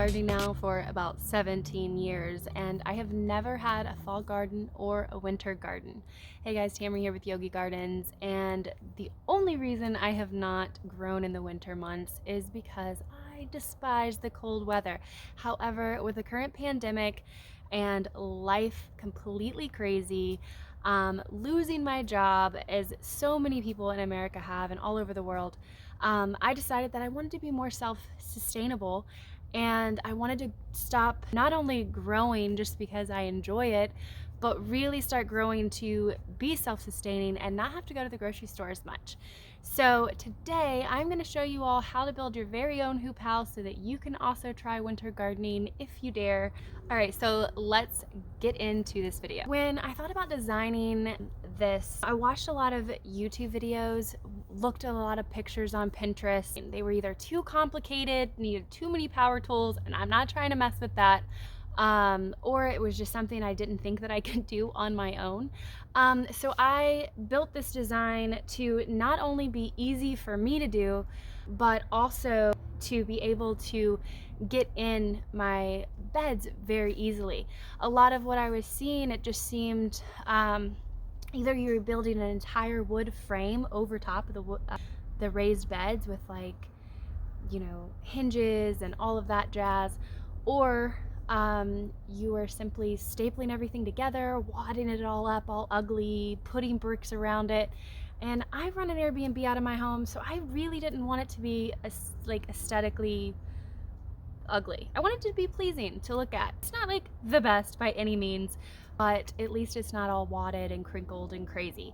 gardening now for about 17 years, and I have never had a fall garden or a winter garden. Hey guys, Tamara here with Yogi Gardens, and the only reason I have not grown in the winter months is because I despise the cold weather. However, with the current pandemic and life completely crazy, losing my job, as so many people in America have and all over the world, I decided that I wanted to be more self-sustainable, and I wanted to stop not only growing just because I enjoy it, but really start growing to be self-sustaining and not have to go to the grocery store as much. So today I'm going to show you all how to build your very own hoop house so that you can also try winter gardening if you dare. Alright, so let's get into this video. When I thought about designing this, I watched a lot of YouTube videos, looked at a lot of pictures on Pinterest. They were either too complicated, needed too many power tools, and I'm not trying to mess with that, or it was just something I didn't think that I could do on my own. So I built this design to not only be easy for me to do, but also to be able to get in my beds very easily. A lot of what I was seeing, it just seemed either you're building an entire wood frame over top of the raised beds with, like, you know, hinges and all of that jazz, or you are simply stapling everything together, wadding it all up all ugly, putting bricks around it. And I run an Airbnb out of my home, so I really didn't want it to be like aesthetically ugly. I want it to be pleasing to look at. It's not like the best by any means, but at least it's not all wadded and crinkled and crazy.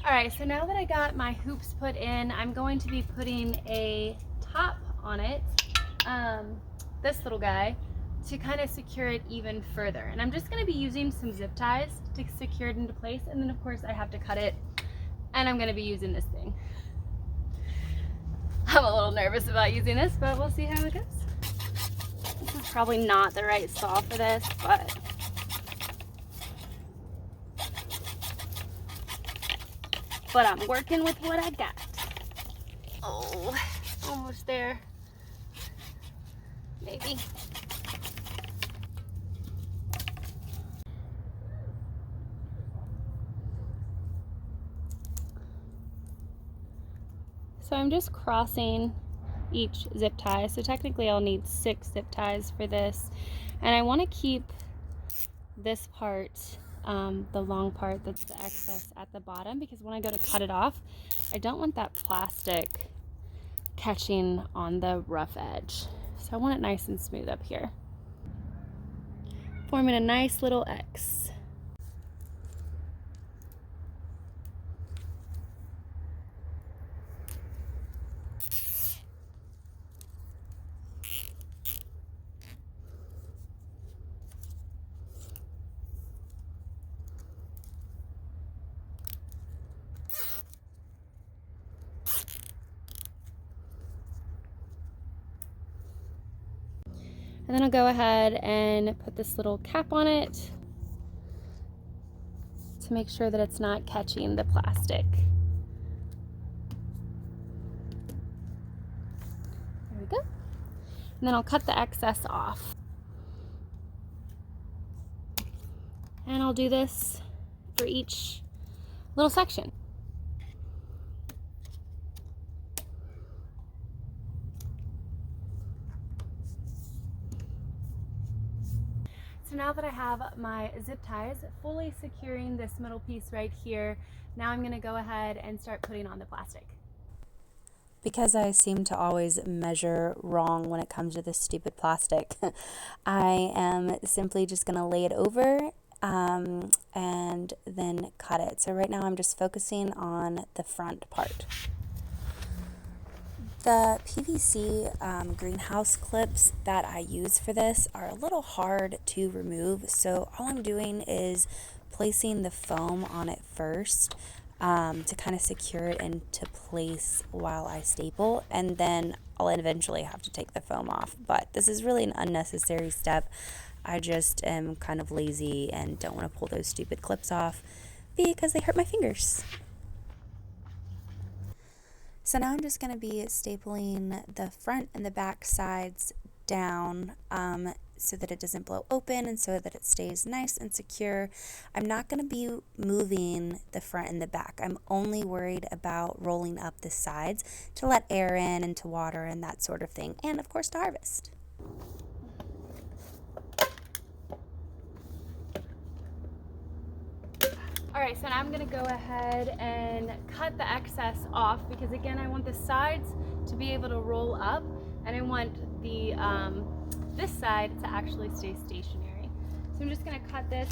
Alright, so now that I got my hoops put in, I'm going to be putting a top on it, this little guy, to kind of secure it even further. And I'm just going to be using some zip ties to secure it into place, and then of course I have to cut it, and I'm going to be using this thing. I'm a little nervous about using this, but we'll see how it goes. This is probably not the right saw for this, but I'm working with what I got. Oh, almost there. Maybe. So I'm just crossing each zip tie. So technically I'll need 6 zip ties for this. And I want to keep this part the long part that's the excess at the bottom, because when I go to cut it off, I don't want that plastic catching on the rough edge. So I want it nice and smooth up here, forming a nice little X. And then I'll go ahead and put this little cap on it to make sure that it's not catching the plastic. There we go. And then I'll cut the excess off. And I'll do this for each little section. So now that I have my zip ties fully securing this middle piece right here, now I'm gonna go ahead and start putting on the plastic. Because I seem to always measure wrong when it comes to this stupid plastic, I am simply just gonna lay it over and then cut it. So right now I'm just focusing on the front part. The PVC greenhouse clips that I use for this are a little hard to remove, so all I'm doing is placing the foam on it first to kind of secure it into place while I staple, and then I'll eventually have to take the foam off. But this is really an unnecessary step. I just am kind of lazy and don't want to pull those stupid clips off because they hurt my fingers. So now I'm just going to be stapling the front and the back sides down so that it doesn't blow open and so that it stays nice and secure. I'm not going to be moving the front and the back. I'm only worried about rolling up the sides to let air in and to water and that sort of thing, and of course to harvest. All right, so now I'm gonna go ahead and cut the excess off, because again, I want the sides to be able to roll up, and I want the this side to actually stay stationary. So I'm just gonna cut this.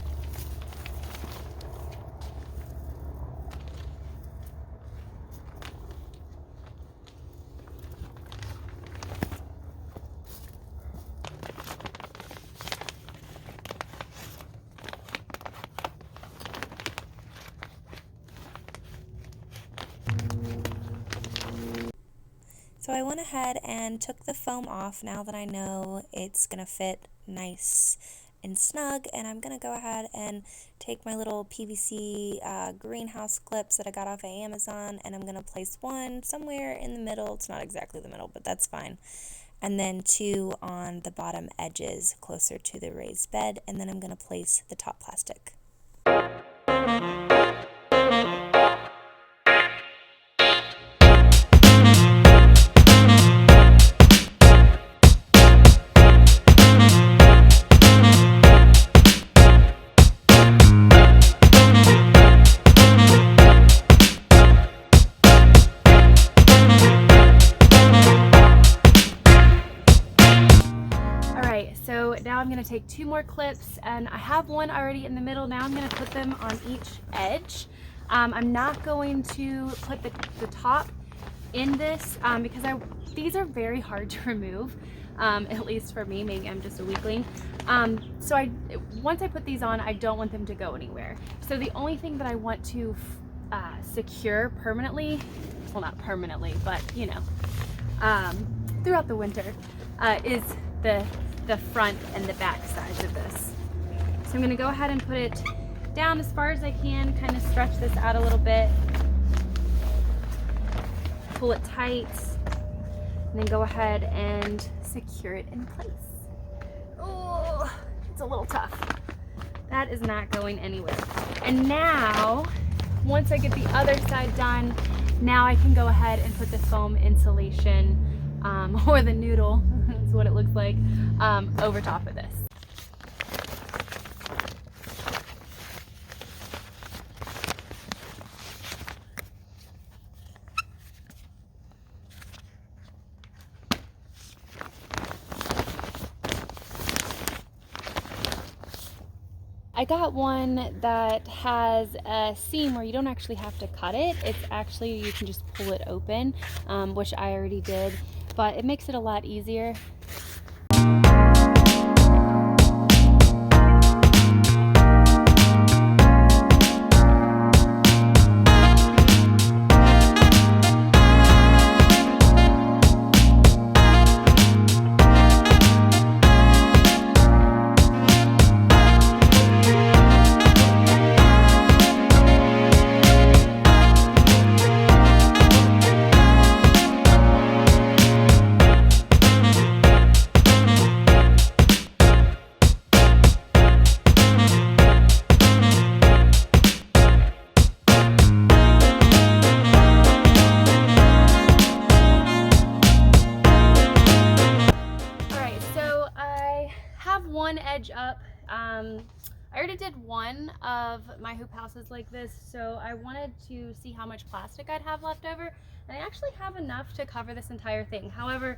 So I went ahead and took the foam off now that I know it's going to fit nice and snug, and I'm going to go ahead and take my little PVC greenhouse clips that I got off of Amazon, and I'm going to place one somewhere in the middle. It's not exactly the middle, but that's fine. And then two on the bottom edges closer to the raised bed, and then I'm going to place the top plastic. So now I'm going to take two more clips, and I have one already in the middle. Now I'm going to put them on each edge. I'm not going to put the top in this because these are very hard to remove, at least for me. Maybe I'm just a weakling. So once I put these on, I don't want them to go anywhere. So the only thing that I want to secure permanently, well, not permanently, but you know, throughout the winter, is the front and the back sides of this. So I'm going to go ahead and put it down as far as I can, kind of stretch this out a little bit, pull it tight, and then go ahead and secure it in place. Oh, it's a little tough. That is not going anywhere. And now, once I get the other side done, now I can go ahead and put the foam insulation or the noodle, that's what it looks like, over top of this. I got one that has a seam where you don't actually have to cut it. It's actually, you can just pull it open, which I already did, but it makes it a lot easier. One edge up. I already did one of my hoop houses like this, so I wanted to see how much plastic I'd have left over, and I actually have enough to cover this entire thing. However,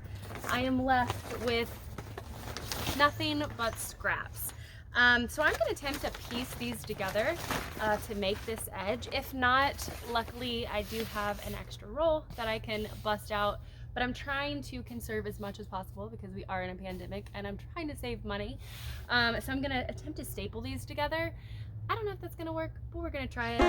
I am left with nothing but scraps. So I'm going to attempt to piece these together to make this edge. If not, luckily I do have an extra roll that I can bust out, but I'm trying to conserve as much as possible because we are in a pandemic and I'm trying to save money. So I'm going to attempt to staple these together. I don't know if that's going to work, but we're going to try it.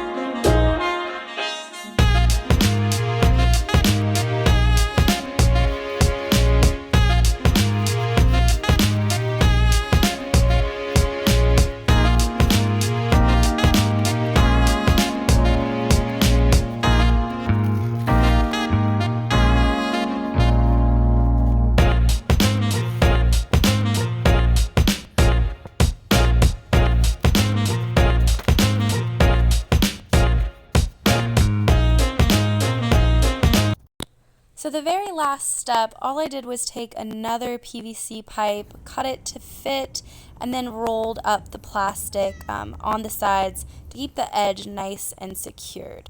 So the very last step, all I did was take another PVC pipe, cut it to fit, and then rolled up the plastic on the sides to keep the edge nice and secured.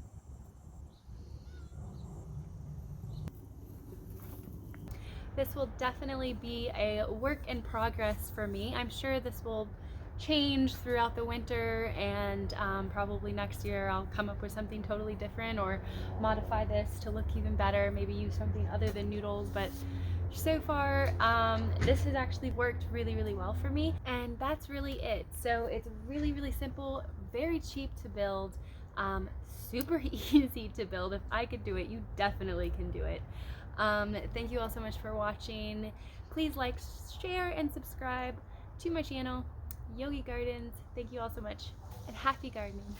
This will definitely be a work in progress for me. I'm sure this will change throughout the winter, and probably next year I'll come up with something totally different or modify this to look even better, maybe use something other than noodles. But so far this has actually worked really well for me, and that's really it. So it's really simple, very cheap to build, super easy to build. If I could do it, you definitely can do it. Thank you all so much for watching. Please like, share, and subscribe to my channel, Yogi Gardens. Thank you all so much, and happy gardening.